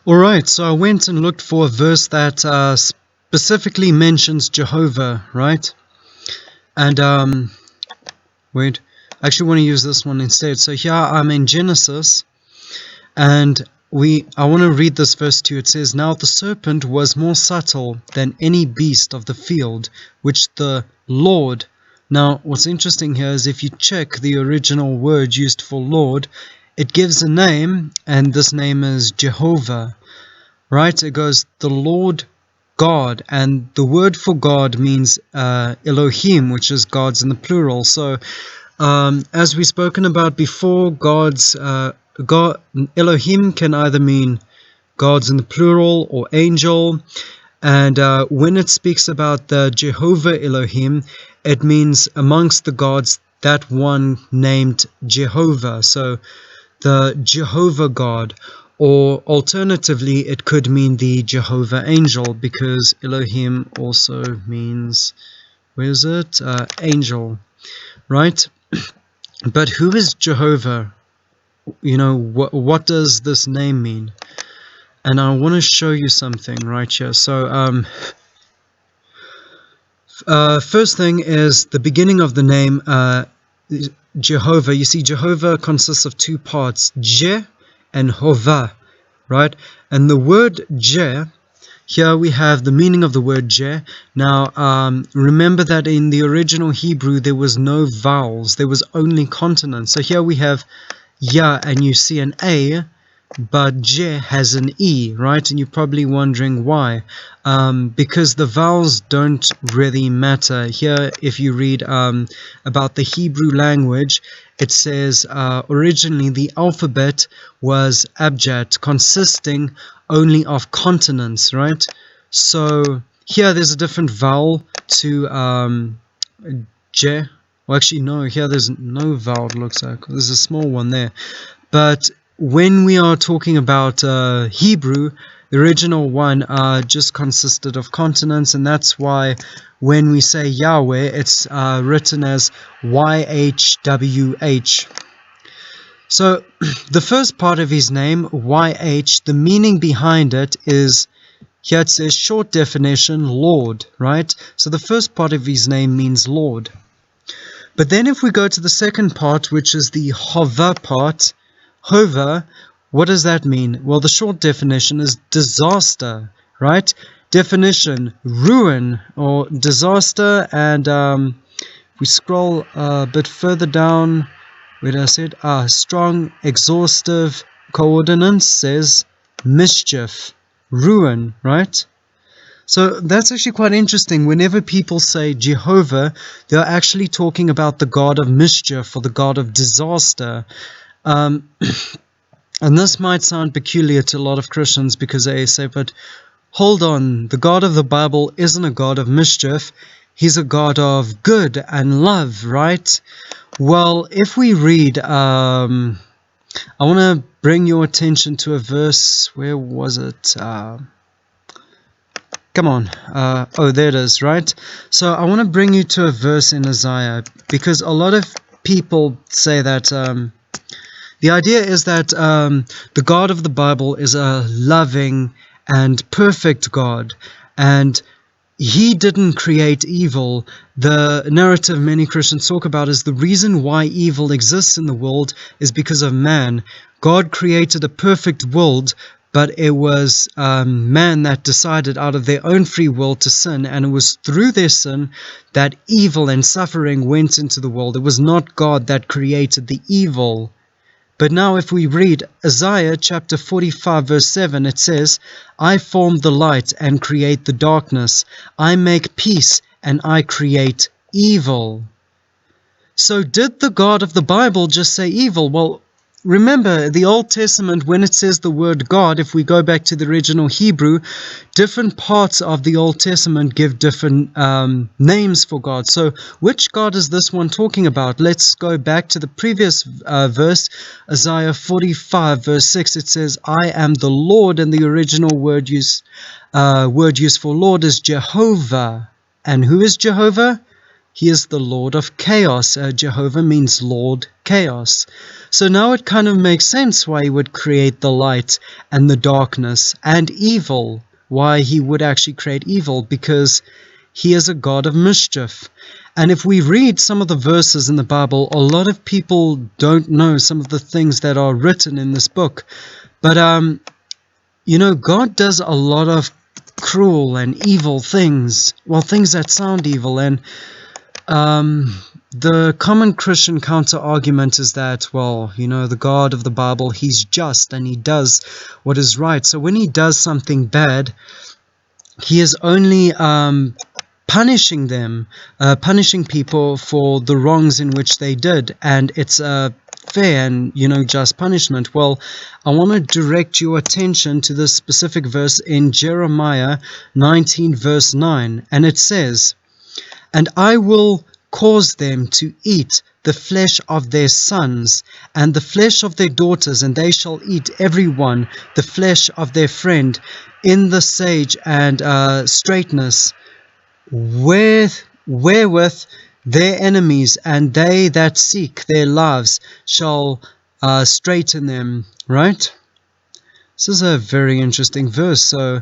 Alright, so I went and looked for a verse that specifically mentions Jehovah, right? And, wait, I actually want to use this one instead. So here I'm in Genesis, and I want to read this verse to you. It says, "Now the serpent was more subtle than any beast of the field, which the Lord..." Now, what's interesting here is if you check the original word used for Lord, it gives a name, and this name is Jehovah, right? It goes, the Lord God, and the word for God means Elohim, which is gods in the plural. So, as we've spoken about before, God, Elohim can either mean gods in the plural or angel, and when it speaks about the Jehovah Elohim, it means amongst the gods that one named Jehovah, so the Jehovah God, or alternatively it could mean the Jehovah angel, because Elohim also means, where is it? Angel, right? But who is Jehovah? You know, what does this name mean? And I want to show you something right here. So first thing is the beginning of the name Jehovah. You see, Jehovah consists of two parts, Je and Hova, right? And the word Je, here we have the meaning of the word Je. Now, remember that in the original Hebrew there was no vowels, there was only consonants. So here we have Ya, and you see an A, but Je has an E, right? And you're probably wondering why. Because the vowels don't really matter. Here, if you read about the Hebrew language, it says originally the alphabet was abjad, consisting only of consonants, right? So here there's a different vowel to Je. Well, actually, no, here there's no vowel, it looks like. There's a small one there. But when we are talking about Hebrew, the original one just consisted of consonants, and that's why when we say Yahweh, it's written as YHWH. So the first part of his name, YH, the meaning behind it is, here it says short definition, Lord, right? So the first part of his name means Lord. But then if we go to the second part, which is the Hova part, Hova, what does that mean? Well, the short definition is disaster, right? Definition, ruin or disaster. And if we scroll a bit further down, where I said, strong, exhaustive coordinates says mischief, ruin, right? So that's actually quite interesting. Whenever people say Jehovah, they're actually talking about the God of mischief or the God of disaster. And this might sound peculiar to a lot of Christians because they say, but hold on, the God of the Bible isn't a God of mischief. He's a God of good and love, right? Well, if we read, I want to bring your attention to a verse. Where was it? Come on. Oh, there it is, right? So I want to bring you to a verse in Isaiah, because a lot of people say that the idea is that the God of the Bible is a loving and perfect God, and he didn't create evil. The narrative many Christians talk about is the reason why evil exists in the world is because of man. God created a perfect world, but it was man that decided out of their own free will to sin, and it was through their sin that evil and suffering went into the world. It was not God that created the evil. But now if we read Isaiah chapter 45 verse 7, it says, I form the light and create the darkness. I make peace and I create evil. So did the God of the Bible just say evil? Well, remember, the Old Testament, when it says the word God, if we go back to the original Hebrew, different parts of the Old Testament give different names for God. So which God is this one talking about? Let's go back to the previous verse, Isaiah 45 verse 6. It says, I am the Lord, and the original word used for Lord is Jehovah. And who is Jehovah? He is the Lord of chaos. Jehovah means Lord Chaos. So now it kind of makes sense why he would create the light and the darkness and evil. Why he would actually create evil, because he is a God of mischief. And if we read some of the verses in the Bible, a lot of people don't know some of the things that are written in this book. But, you know, God does a lot of cruel and evil things. Well, things that sound evil. And the common Christian counter-argument is that, well, you know, the God of the Bible, he's just and he does what is right. So when he does something bad, he is only punishing them, punishing people for the wrongs in which they did. And it's a fair and, you know, just punishment. Well, I want to direct your attention to this specific verse in Jeremiah 19 verse 9. And it says, "And I will cause them to eat the flesh of their sons and the flesh of their daughters, and they shall eat every one the flesh of their friend in the sage and straightness, wherewith their enemies and they that seek their lives shall straighten them." Right? This is a very interesting verse. So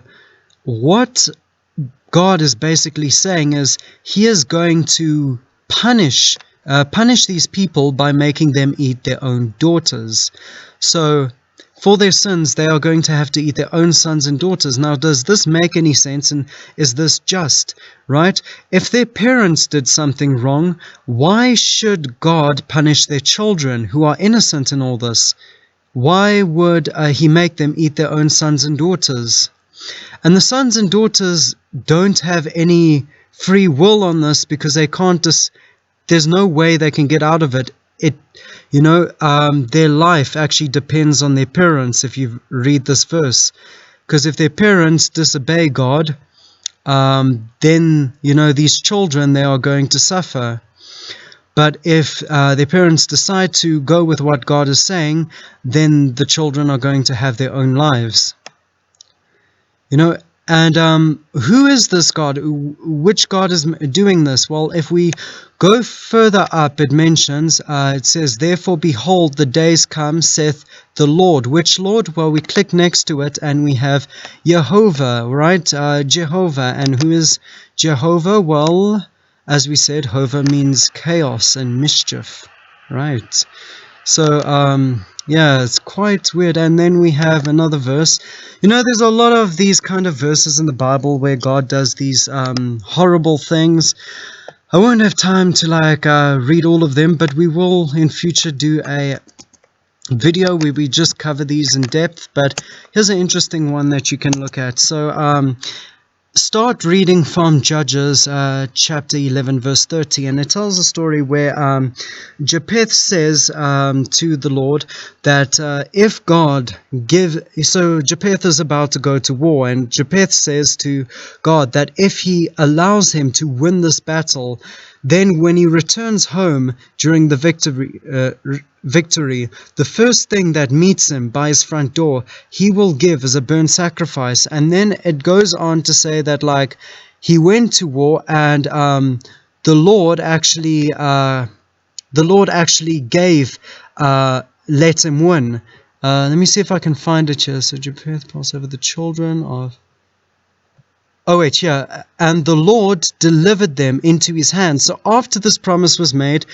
what God is basically saying is he is going to punish these people by making them eat their own daughters. So for their sins, they are going to have to eat their own sons and daughters. Now, does this make any sense? And is this just? Right? If their parents did something wrong, why should God punish their children who are innocent in all this? Why would he make them eat their own sons and daughters? And the sons and daughters don't have any free will on this, because they can't there's no way they can get out of it. You know, their life actually depends on their parents, if you read this verse. Because if their parents disobey God, then, you know, these children, they are going to suffer. But if their parents decide to go with what God is saying, then the children are going to have their own lives. You know, and who is this God? Which God is doing this? Well, if we go further up, it mentions, it says, "Therefore, behold, the days come, saith the Lord." Which Lord? Well, we click next to it and we have Jehovah, right? Jehovah. And who is Jehovah? Well, as we said, Jehovah means chaos and mischief, right? So, yeah, it's quite weird. And then we have another verse. You know, there's a lot of these kind of verses in the Bible where God does these horrible things. I won't have time to read all of them, but we will in future do a video where we just cover these in depth. But here's an interesting one that you can look at. So, start reading from Judges chapter 11 verse 30, and it tells a story where Japheth says to the Lord that if God so Japheth is about to go to war, and Japheth says to God that if he allows him to win this battle, then when he returns home during the victory, the first thing that meets him by his front door, he will give as a burnt sacrifice. And then it goes on to say that, like, he went to war, and the Lord actually gave, let him win. Let me see if I can find it here. So Japheth passed over the children of... Oh, wait, yeah. "And the Lord delivered them into his hand." So after this promise was made,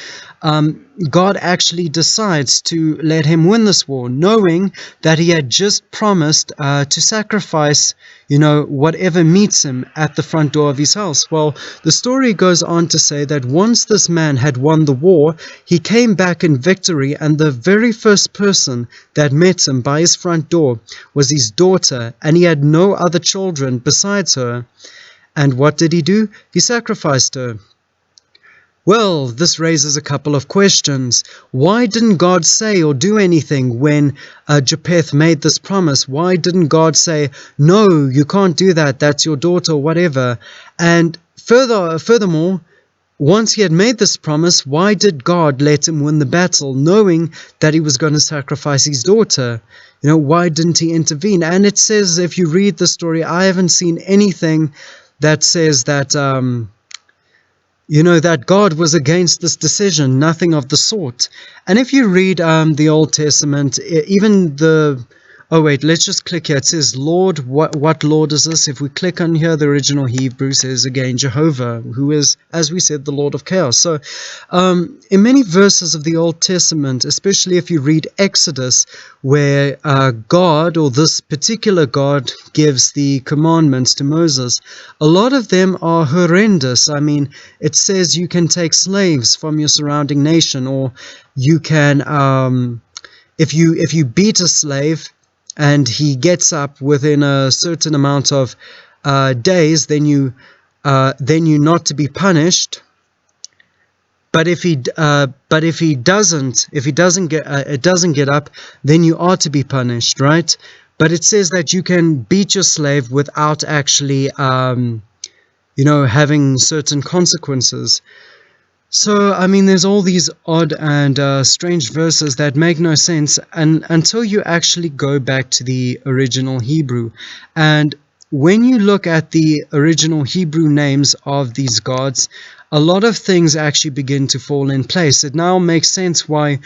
God actually decides to let him win this war, knowing that he had just promised to sacrifice, you know, whatever meets him at the front door of his house. Well, the story goes on to say that once this man had won the war, he came back in victory, and the very first person that met him by his front door was his daughter, and he had no other children besides her. And what did he do? He sacrificed her. Well, this raises a couple of questions. Why didn't God say or do anything when Japheth made this promise? Why didn't God say, "No, you can't do that, that's your daughter," or whatever? And furthermore, once he had made this promise, why did God let him win the battle, knowing that he was going to sacrifice his daughter? You know, why didn't he intervene? And it says, if you read the story, I haven't seen anything that says that that God was against this decision. Nothing of the sort. And if you read the Old Testament, even the... Oh, wait, let's just click here. It says, Lord, what Lord is this? If we click on here, the original Hebrew says, again, Jehovah, who is, as we said, the Lord of chaos. So in many verses of the Old Testament, especially if you read Exodus, where God, or this particular God, gives the commandments to Moses, a lot of them are horrendous. I mean, it says you can take slaves from your surrounding nation, or you can, if you beat a slave, and he gets up within a certain amount of days, then you're not to be punished. But if he doesn't get up, then you are to be punished, right? But it says that you can beat your slave without actually, having certain consequences. So, I mean, there's all these odd and strange verses that make no sense until you actually go back to the original Hebrew. And when you look at the original Hebrew names of these gods, a lot of things actually begin to fall in place. It now makes sense why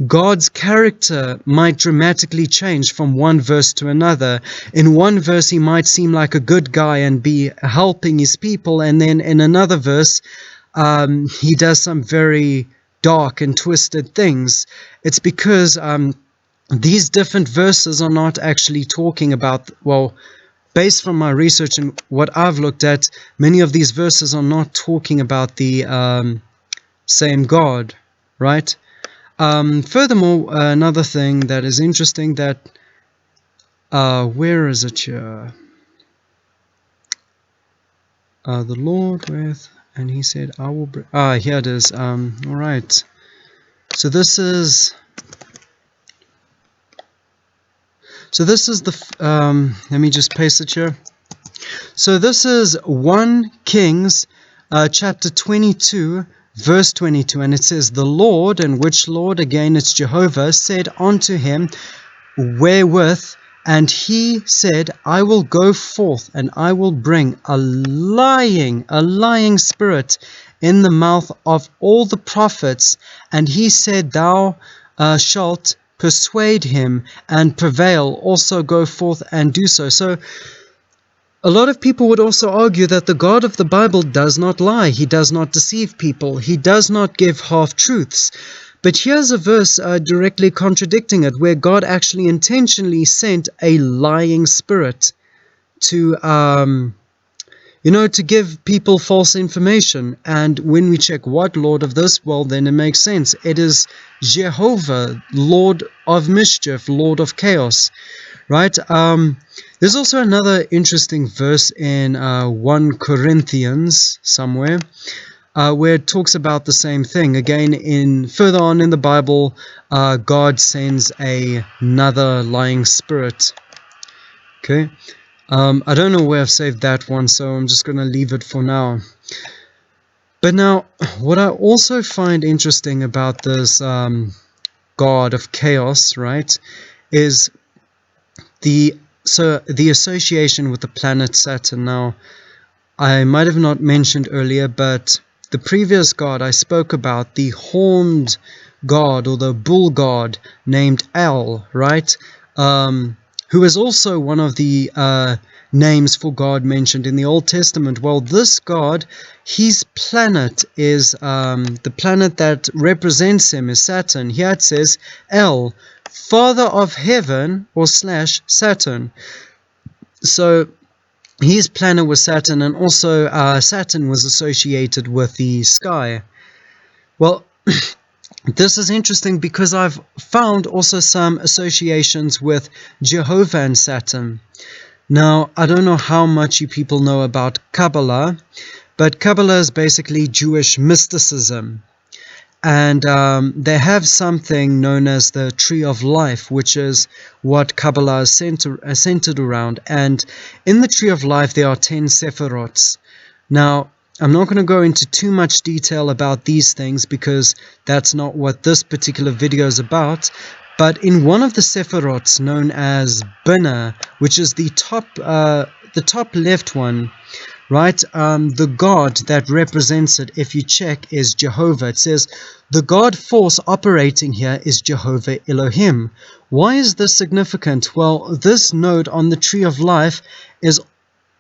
God's character might dramatically change from one verse to another. In one verse, he might seem like a good guy and be helping his people, and then in another verse, he does some very dark and twisted things. It's because these different verses are not actually talking about, well, based from my research and what I've looked at, many of these verses are not talking about the same God, right? Furthermore, another thing that is interesting that, where is it here? The Lord with... And he said, I will bring... here it is. All right. So this is the... let me just paste it here. So this is 1 Kings chapter 22, verse 22. And it says, the Lord, and which Lord? Again, it's Jehovah, said unto him, wherewith? And he said, I will go forth, and I will bring a lying spirit in the mouth of all the prophets. And he said, thou shalt persuade him and prevail, also go forth and do so. So a lot of people would also argue that the God of the Bible does not lie. He does not deceive people. He does not give half-truths. But here's a verse directly contradicting it, where God actually intentionally sent a lying spirit to, to give people false information. And when we check what Lord of this, well, then it makes sense. It is Jehovah, Lord of mischief, Lord of chaos, right? There's also another interesting verse in 1 Corinthians somewhere, where it talks about the same thing. Again, further on in the Bible, God sends another lying spirit. Okay, I don't know where I've saved that one, so I'm just going to leave it for now. But now, what I also find interesting about this God of chaos, right, is the association with the planet Saturn. Now, I might have not mentioned earlier, but the previous god I spoke about, the horned god or the bull god named El, right? Who is also one of the names for God mentioned in the Old Testament. Well, this god, his planet is, the planet that represents him is Saturn. Here it says El, father of heaven, or / Saturn. So his planet was Saturn, and also Saturn was associated with the sky. Well, this is interesting because I've found also some associations with Jehovah and Saturn. Now, I don't know how much you people know about Kabbalah, but Kabbalah is basically Jewish mysticism. And they have something known as the Tree of Life, which is what Kabbalah is centered around. And in the Tree of Life, there are 10 Sephirots. Now, I'm not going to go into too much detail about these things because that's not what this particular video is about. But in one of the Sephirots, known as Binah, which is the top left one, right? The god that represents it, if you check, is Jehovah. It says the god force operating here is Jehovah Elohim. Why is this significant? Well, this node on the tree of life is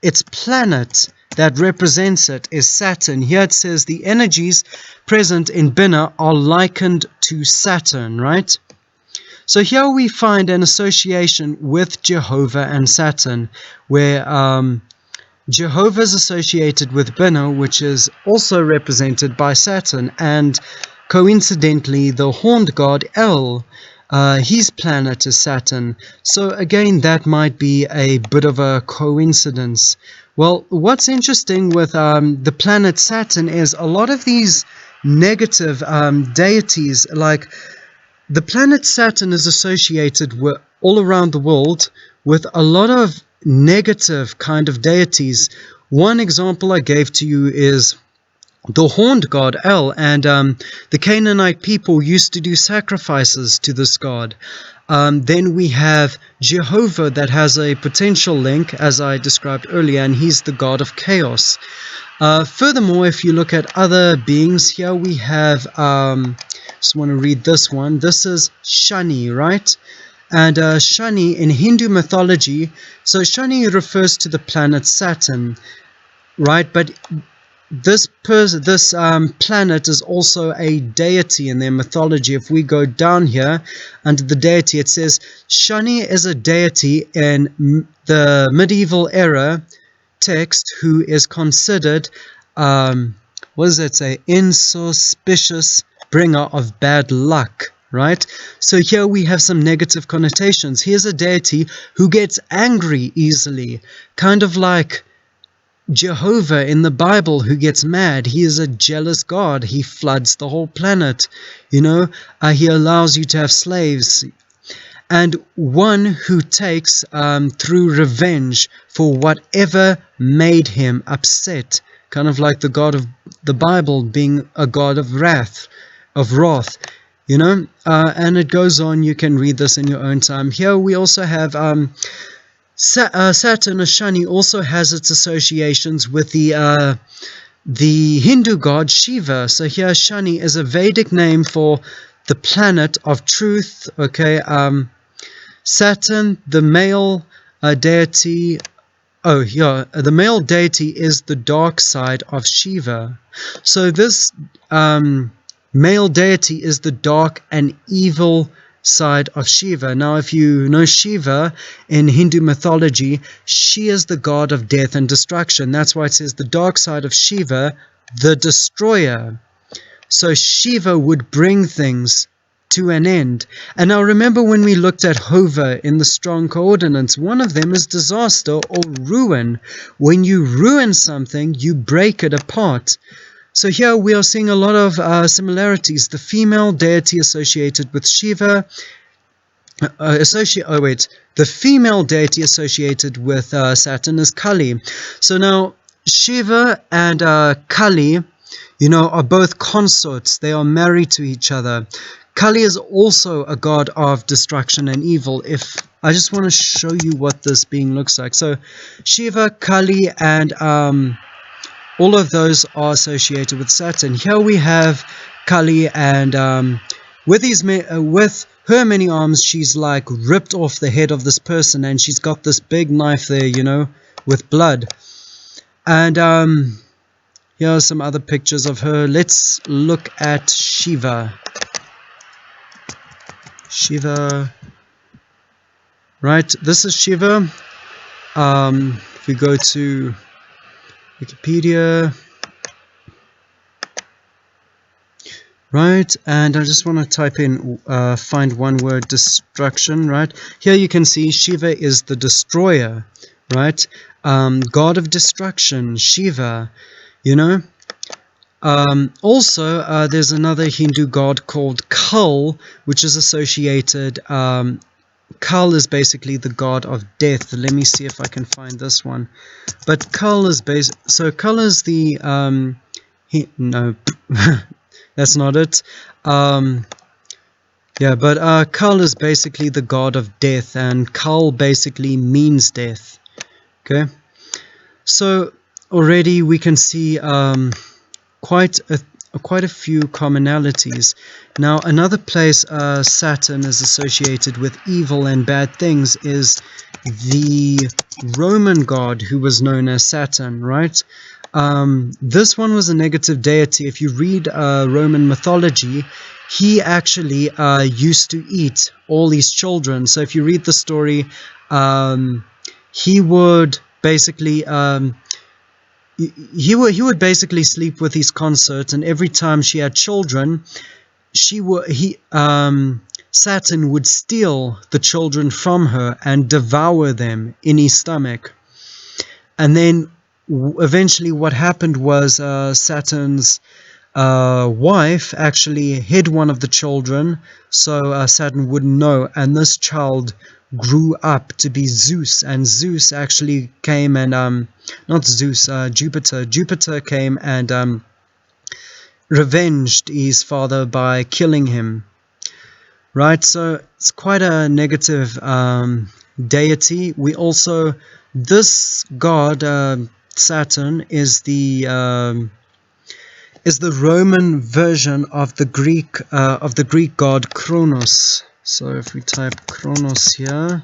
its planet that represents it is Saturn. Here it says the energies present in Binah are likened to Saturn, right? So here we find an association with Jehovah and Saturn, where Jehovah is associated with Binah, which is also represented by Saturn, and coincidentally the horned god El, his planet is Saturn. So again, that might be a bit of a coincidence. Well, what's interesting with the planet Saturn is a lot of these negative deities, like the planet Saturn is associated with all around the world with a lot of negative kind of deities. One example I gave to you is the horned god El, and the Canaanite people used to do sacrifices to this god. Then we have Jehovah that has a potential link, as I described earlier, and he's the god of chaos. Furthermore, if you look at other beings, here we have, just want to read this one. This is Shani, right? And Shani in Hindu mythology, so Shani refers to the planet Saturn, right? But this planet is also a deity in their mythology. If we go down here under the deity, it says Shani is a deity in the medieval era text who is considered, what does it say, inauspicious bringer of bad luck, right? So here we have some negative connotations. Here's a deity who gets angry easily, kind of like Jehovah in the Bible who gets mad. He is a jealous God. He floods the whole planet, you know. He allows you to have slaves. And one who takes through revenge for whatever made him upset, kind of like the God of the Bible being a God of wrath, you know. And it goes on. You can read this in your own time. Here we also have Saturn or Shani also has its associations with the Hindu god Shiva. So here Shani is a Vedic name for the planet of truth. Okay, Saturn, the male deity. Oh yeah, the male deity is the dark side of Shiva. So this male deity is the dark and evil side of Shiva. Now, if you know Shiva in Hindu mythology, she is the god of death and destruction. That's why it says the dark side of Shiva, the destroyer. So Shiva would bring things to an end. And now remember when we looked at Jehovah in the strong coordinates, one of them is disaster or ruin. When you ruin something, you break it apart. So here we are seeing a lot of similarities. The female deity associated with Shiva, the female deity associated with Saturn is Kali. So now Shiva and Kali, you know, are both consorts. They are married to each other. Kali is also a god of destruction and evil. If I just want to show you what this being looks like. So Shiva, Kali, and all of those are associated with Saturn. Here we have Kali, and with her many arms, she's like ripped off the head of this person, and she's got this big knife there, you know, with blood. And here are some other pictures of her. Let's look at Shiva. Shiva, right? This is Shiva. If we go to Wikipedia, right, and I just want to type in find one word, destruction, right? Here you can see Shiva is the destroyer, right? God of destruction, Shiva, you know. Also, there's another Hindu god called Kal, which is associated. Kal is basically the god of death. Let me see if I can find this one. But Kal is so Kal is the no, that's not it. Yeah, but Kal is basically the god of death, and Kal basically means death. Okay, so already we can see quite a few commonalities. Now, another place Saturn is associated with evil and bad things is the Roman god who was known as Saturn, right? This one was a negative deity. If you read Roman mythology, he actually used to eat all these children. So if you read the story, he would basically he would basically sleep with his consort, and every time she had children, Saturn would steal the children from her and devour them in his stomach. And then eventually what happened was Saturn's wife actually hid one of the children, so Saturn wouldn't know, and this child grew up to be Zeus, and Zeus actually came and not Zeus, Jupiter came and revenged his father by killing him, right? So it's quite a negative deity. We also, this god Saturn is the Roman version of the Greek god Kronos. So if we type Kronos here,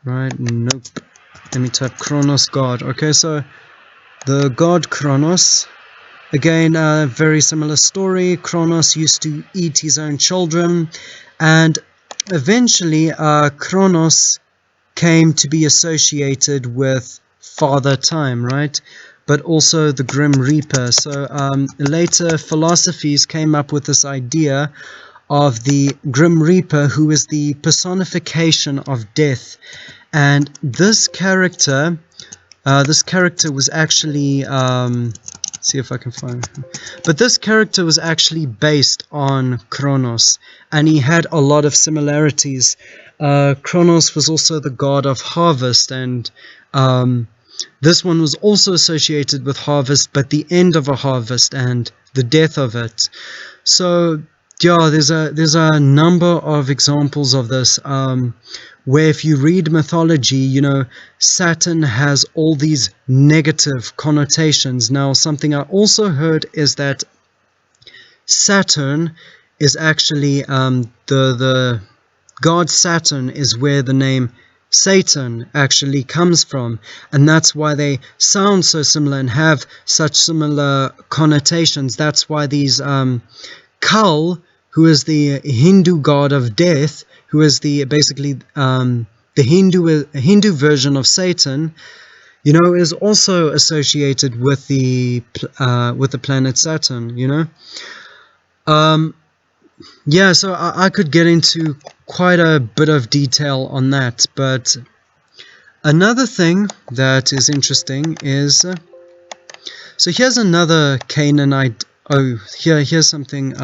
right? Nope. Let me type Kronos god. Okay, so the god Kronos, again, a very similar story. Kronos used to eat his own children, and eventually Kronos came to be associated with Father Time, right? But also the Grim Reaper. So later philosophies came up with this idea of the Grim Reaper, who is the personification of death. And this character was actually, see if I can find it. But this character was actually based on Kronos, and he had a lot of similarities. Kronos was also the god of harvest, and this one was also associated with harvest, but the end of a harvest and the death of it. So yeah, there's a number of examples of this, where if you read mythology, you know, Saturn has all these negative connotations. Now, something I also heard is that Saturn is actually the god Saturn is where the name Satan actually comes from, and that's why they sound so similar and have such similar connotations. That's why these Kal, who is the Hindu god of death, who is the basically the Hindu version of Satan, you know, is also associated with the planet Saturn, you know. Yeah, so I could get into quite a bit of detail on that, but another thing that is interesting is, so here's another Canaanite. Oh, here's something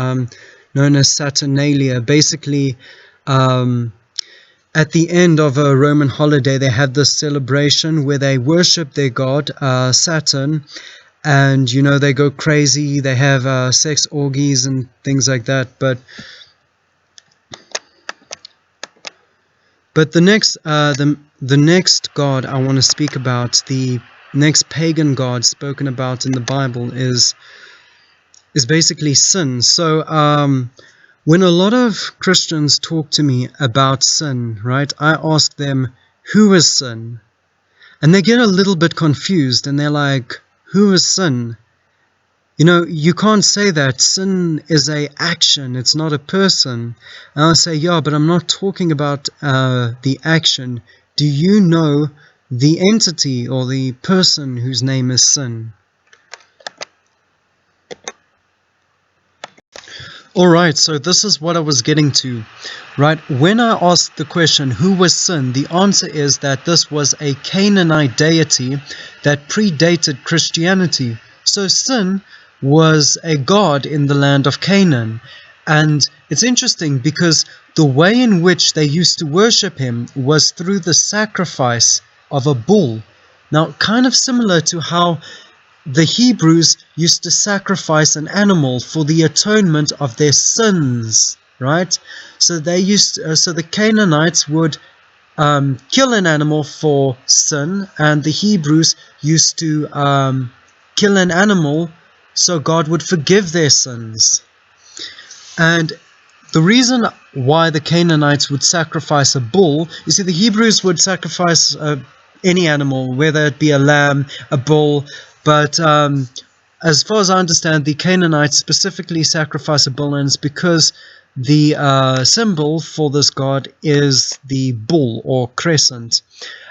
known as Saturnalia. Basically, at the end of a Roman holiday, they had this celebration where they worship their god Saturn, and you know, they go crazy. They have sex orgies and things like that. But the next god I want to speak about, the next pagan god spoken about in the Bible, is basically sin. So when a lot of Christians talk to me about sin, right, I ask them, who is sin? And they get a little bit confused, and they're like, who is sin? You know, you can't say that. Sin is a action, it's not a person. And I'll say, yeah, but I'm not talking about the action. Do you know the entity or the person whose name is sin? Alright, so this is what I was getting to, right? When I asked the question, who was sin? The answer is that this was a Canaanite deity that predated Christianity. So sin was a god in the land of Canaan. And it's interesting because the way in which they used to worship him was through the sacrifice of a bull. Now, kind of similar to how the Hebrews used to sacrifice an animal for the atonement of their sins, right? So they so the Canaanites would kill an animal for sin, and the Hebrews used to kill an animal so God would forgive their sins. And the reason why the Canaanites would sacrifice a bull, you see, the Hebrews would sacrifice any animal, whether it be a lamb, a bull, but as far as I understand, the Canaanites specifically sacrifice a bull, and it's because the symbol for this god is the bull or crescent.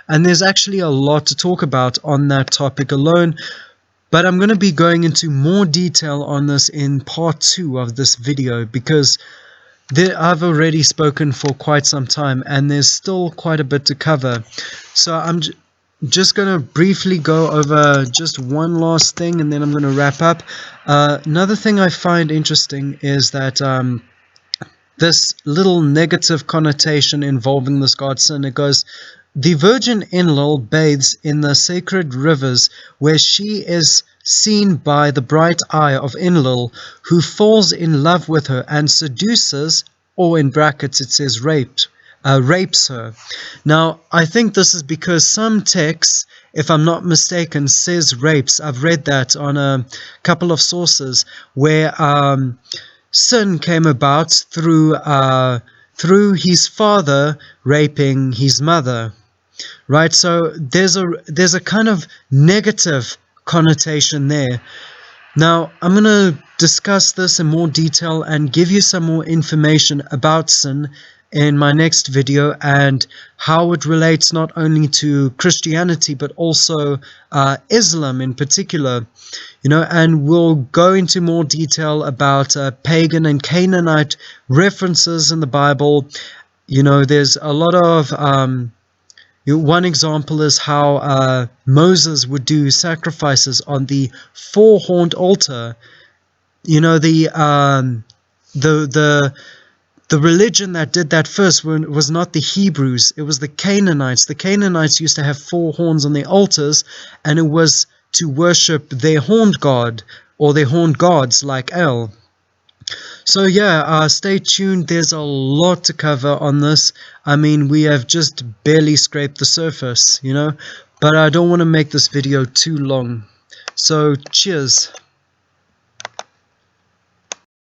And there's actually a lot to talk about on that topic alone, but I'm going to be going into more detail on this in part 2 of this video, because I've already spoken for quite some time and there's still quite a bit to cover. So I'm just going to briefly go over just one last thing, and then I'm going to wrap up. Another thing I find interesting is that this little negative connotation involving this god sin. It goes, the virgin Enlil bathes in the sacred rivers, where she is seen by the bright eye of Enlil, who falls in love with her and seduces, or in brackets it says rapes her. Now, I think this is because some texts, if I'm not mistaken, says rapes. I've read that on a couple of sources where sin came about through his father raping his mother, right? So there's a kind of negative connotation there. Now, I'm going to discuss this in more detail and give you some more information about sin in my next video, and how it relates not only to Christianity but also Islam in particular, and we'll go into more detail about pagan and Canaanite references in the Bible. There's a lot of one example is how Moses would do sacrifices on the four-horned altar. The religion that did that first was not the Hebrews, it was the Canaanites. The Canaanites used to have 4 horns on their altars, and it was to worship their horned god, or their horned gods like El. So yeah, stay tuned. There's a lot to cover on this. I mean, we have just barely scraped the surface, but I don't want to make this video too long. So cheers.